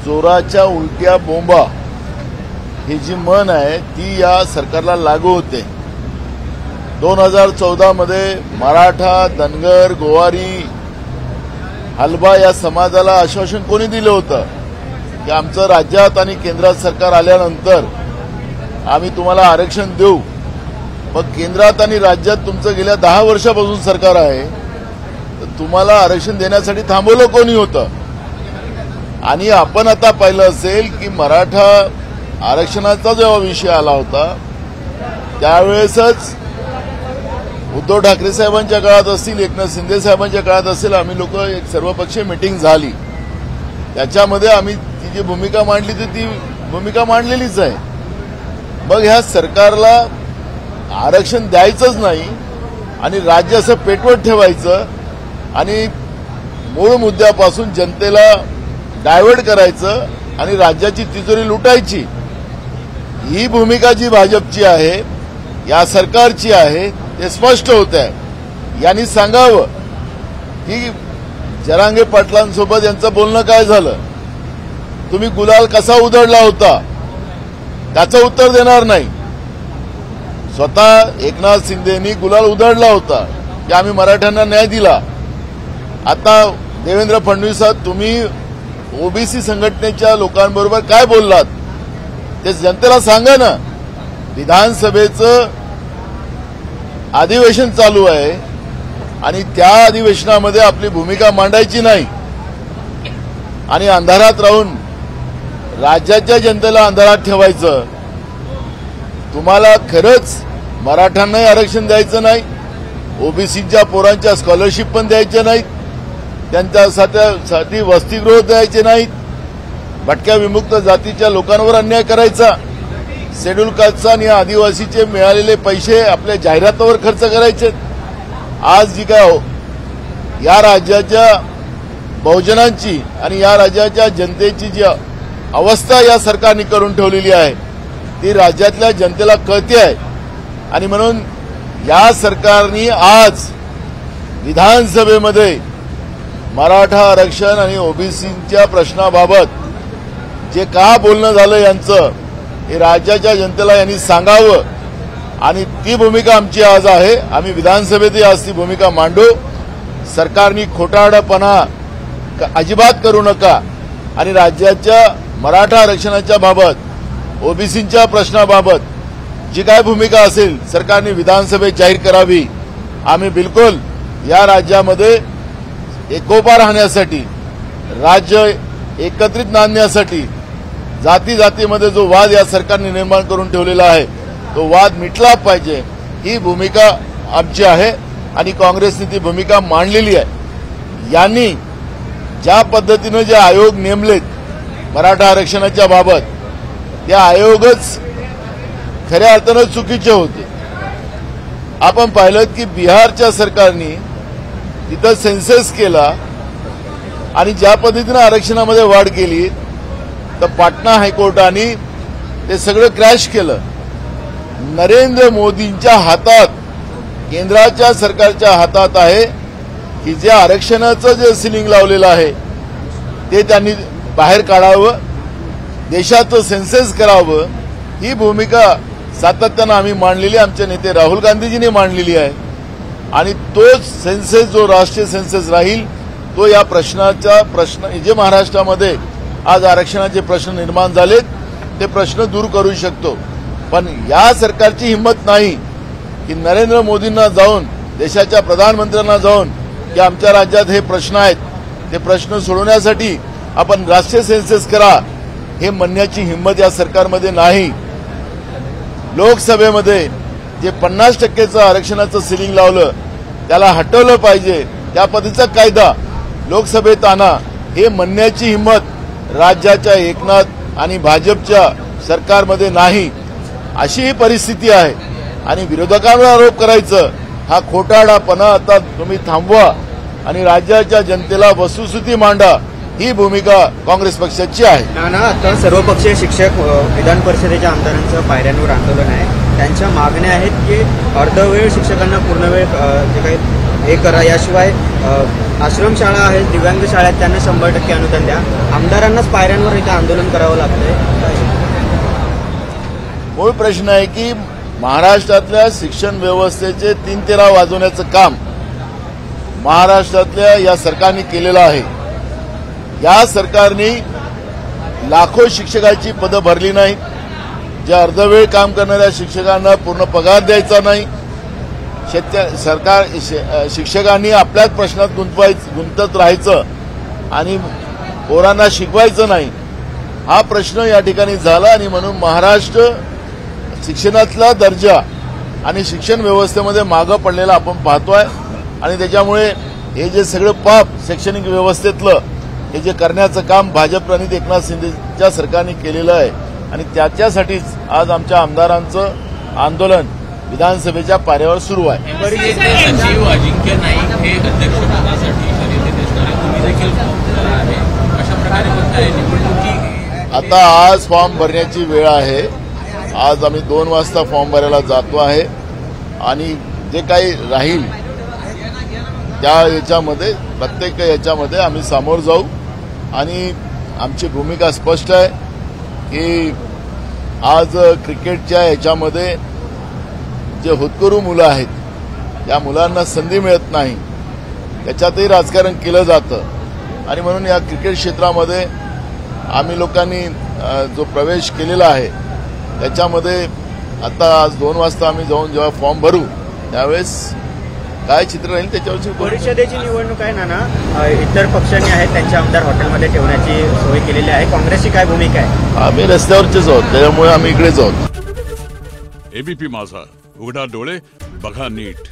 जोराच्या उलट्या बोंबा ही जी म्हण आहे ती या सरकारला लागू होते। 2014 मध्ये मराठा, धनगर, गोवारी, हलबा या समाजाला आश्वासन कोणी दिलं होतं की आमचं राज्यात आणि केंद्रात सरकार आल्यानंतर आम्ही तुम्हाला आरक्षण देऊ। मग केंद्रात आणि राज्यात तुमचं गेल्या 10 वर्षापासून सरकार आहे, तर तुम्हाला आरक्षण देण्यासाठी थांबवलं कोणी होतं? आणि आपण आता पाहिलं असेल की मराठा आरक्षणाचा जेव्हा विषय आला होता त्यावेळेसच उद्धव ठाकरे साहेबांच्या काळात असतील, एकनाथ शिंदे साहेबांच्या काळात असेल, आम्ही लोक एक सर्वपक्षीय मीटिंग झाली, त्याच्यामध्ये आम्ही ती जी भूमिका मांडली ती भूमिका मांडलेलीच आहे। मग ह्या सरकारला आरक्षण द्यायचंच नाही आणि राज्य असं पेटवत ठेवायचं आणि मूळ मुद्द्यापासून जनतेला डायव्हर्ट करायचं आणि राज्याची तिजोरी लुटायची, ही भूमिका जी भाजपची आहे, या सरकारची आहे, ते स्पष्ट होत आहे। यांनी सांगावं की जरांगे पाटलांसोबत यांचं बोलणं काय झालं, तुम्ही गुलाल कसा उधळला होता, त्याचं उत्तर देणार नाही। स्वतः एकनाथ शिंदेनी गुलाल उधळला होता की आम्ही मराठ्यांना न्याय दिला। आता देवेंद्र फडणवीस तुम्ही ओबीसी संघटनेच्या लोकांबरोबर काय बोललात ते जनतेला सांगा ना। विधानसभेचं अधिवेशन चालू आहे आणि त्या अधिवेशनामध्ये आपली भूमिका मांडायची नाही आणि अंधारात राहून राज्याच्या जनतेला अंधारात ठेवायचं। तुम्हाला खरंच मराठ्यांनाही आरक्षण द्यायचं नाही, ओबीसीच्या पोरांच्या स्कॉलरशिप पण द्यायच्या नाहीत, त्यांच्यासाठी वसतिगृह द्यायचे नाहीत, भटक्या विमुक्त जातीच्या लोकांवर अन्याय करायचा, शेड्यूल कास्टचा आणि आदिवासीचे मिळालेले पैसे आपल्या जाहिरातावर खर्च करायचे। आज जी काय या राज्याच्या बहुजनांची आणि या राज्याच्या जनतेची जी अवस्था या सरकारने करून ठेवलेली आहे ती राज्यातल्या जनतेला कळते आहे आणि म्हणून या सरकारने आज विधानसभेमध्ये मराठा आरक्षण आणि ओबीसीच्या प्रश्नाबाबत जे का बोलणं झालं यांचं हे राज्याच्या जनतेला यांनी सांगावं आणि ती भूमिका आमची आज आहे। आम्ही विधानसभेतही आज ती भूमिका मांडू। सरकारने खोटारडेपणा अजिबात करू नका आणि राज्याच्या मराठा आरक्षणाच्या बाबत, ओबीसीच्या प्रश्नाबाबत जी काय भूमिका असेल सरकारने विधानसभेत जाहीर करावी। आम्ही बिलकुल या राज्यामध्ये एकोपा राहण्यासाठी, राज्य एकत्रित नांदण्यासाठी, जाती जातीमध्ये जो वाद या सरकारने निर्माण करून ठेवलेला आहे तो वाद मिटला पाहिजे, ही भूमिका आमची आहे आणि काँग्रेसने ती भूमिका मांडलेली आहे। यांनी ज्या पद्धतीनं जे आयोग नेमलेत मराठा आरक्षणाच्या बाबत, ते आयोगच खऱ्या अर्थानं चुकीचे होते। आपण पाहिलं की बिहारच्या सरकारने तिथं सेन्सस केला आणि ज्या पद्धतीनं आरक्षणामध्ये वाढ केली तर पाटणा हायकोर्टाने ते सगळं क्रॅश केलं। नरेंद्र मोदींच्या हातात, केंद्राच्या सरकारच्या हातात आहे की जे आरक्षणाचं जे सिलिंग लावलेलं आहे ते त्यांनी बाहेर काढावं, देशाचं सेन्सस करावं, ही भूमिका सातत्यानं आम्ही मांडलेली, आमचे नेते राहुल गांधीजींनी मांडलेली आहे आणि तोच सेन्सस जो राष्ट्रीय सेन्सस राहील तो या प्रश्न जे महाराष्ट्रामध्ये आज आरक्षणाचे प्रश्न निर्माण झालेत ते प्रश्न दूर करू शकतो। पण या सरकारची हिंमत नाही की नरेंद्र मोदींना जाऊन, देशाच्या प्रधानमंत्र्यांना जाऊन की आमच्या राज्यात हे प्रश्न आहेत, ते प्रश्न सोडवण्यासाठी आपण राष्ट्रीय सेन्सस करा, हे म्हणण्याची हिंमत या सरकारमध्ये नाही। लोकसभेमध्ये जे 50% आरक्षणाचं सिलिंग लावलं त्याला हटवलं पाहिजे, त्या पद्धतीचा कायदा लोकसभेत आणा, हे म्हणण्याची हिंमत राज्याच्या एकनाथ आणि भाजपच्या सरकारमध्ये नाही। अशी ही परिस्थिती आहे आणि विरोधकांवर आरोप करायचं हा खोटारडेपणा आता तुम्ही थांबवा आणि राज्याच्या जनतेला वस्तुस्थिती मांडा, ही भूमिका काँग्रेस पक्षाची आहे। आता सर्वपक्षीय शिक्षक विधान परिषदेच्या आमदारांचं पायऱ्यांवर आंदोलन आहे, त्यांच्या मागण्या आहेत की अर्धवेळ शिक्षकांना पूर्णवेळ जे काही हे करा. याशिवाय आश्रमशाळा आहेत, दिव्यांग शाळा आहेत, त्यांना 100% अनुदान द्या. आमदारांनाच पायऱ्यांवर इथं आंदोलन करावं लागतंय. मूळ प्रश्न आहे की महाराष्ट्रातल्या शिक्षण व्यवस्थेचे 3 तेरा वाजवण्याचं काम महाराष्ट्रातल्या या सरकारने केलेलं आहे. या सरकारने लाखो शिक्षकाची पदं भरली नाही. ज्या अर्धवेळ काम करणाऱ्या शिक्षकांना पूर्ण पगार द्यायचा नाही. शिक्षकांनी आपल्याच प्रश्नात गुंतत राहायचं आणि पोरांना शिकवायचं नाही. हा प्रश्न या ठिकाणी झाला आणि म्हणून महाराष्ट्र शिक्षणातला दर्जा आणि शिक्षण व्यवस्थेमध्ये मागं पडलेला आपण पाहतोय. आणि त्याच्यामुळे हे जे सगळं पाप शैक्षणिक व्यवस्थेतलं हे जे करण्याचं काम भाजप प्रणित एकनाथ शिंदेच्या सरकारने केलेलं आहे आणि त्याच्यासाठीच आज आमच्या आमदारांचं आंदोलन विधानसभेच्या पाऱ्यावर सुरू आहे. सचिव अजिंक्य नाईक हे अध्यक्षपदासाठी खरेदी असणारे तुम्ही देखील फॉर्म भरला आहे. अशा प्रकारे म्हणताय निवडणुकी आता आज फॉर्म भरण्याची वेळ आहे. आज आम्ही 2 वाजता फॉर्म भरायला जातो आहे आणि जे काही राहील त्या याच्यामध्ये प्रत्येक याच्यामध्ये आम्ही सामोर जाऊ आणि आमची भूमिका स्पष्ट आहे की आज क्रिकेटच्या याच्यामध्ये जे होतकरू मुलं आहेत या मुलांना संधी मिळत नाही. त्याच्यातही राजकारण केलं जातं आणि म्हणून या क्रिकेट क्षेत्रामध्ये आम्ही लोकांनी जो प्रवेश केलेला आहे त्याच्यामध्ये आता आज 2 वाजता आम्ही जाऊन जेव्हा फॉर्म भरू त्यावेळेस काय चित्र राहील त्याच्यावरची परिषदेची निवडणूक आहे ना, इतर पक्षांनी आहेत त्यांचे आमदार हॉटेलमध्ये ठेवण्याची सोय केलेली आहे. काँग्रेसची काय भूमिका आहे? आम्ही रस्त्यावरचेच आहोत, त्याच्यामुळे आम्ही इकडेच आहोत. एबीपी माझा, उघडा डोळे बघा नीट.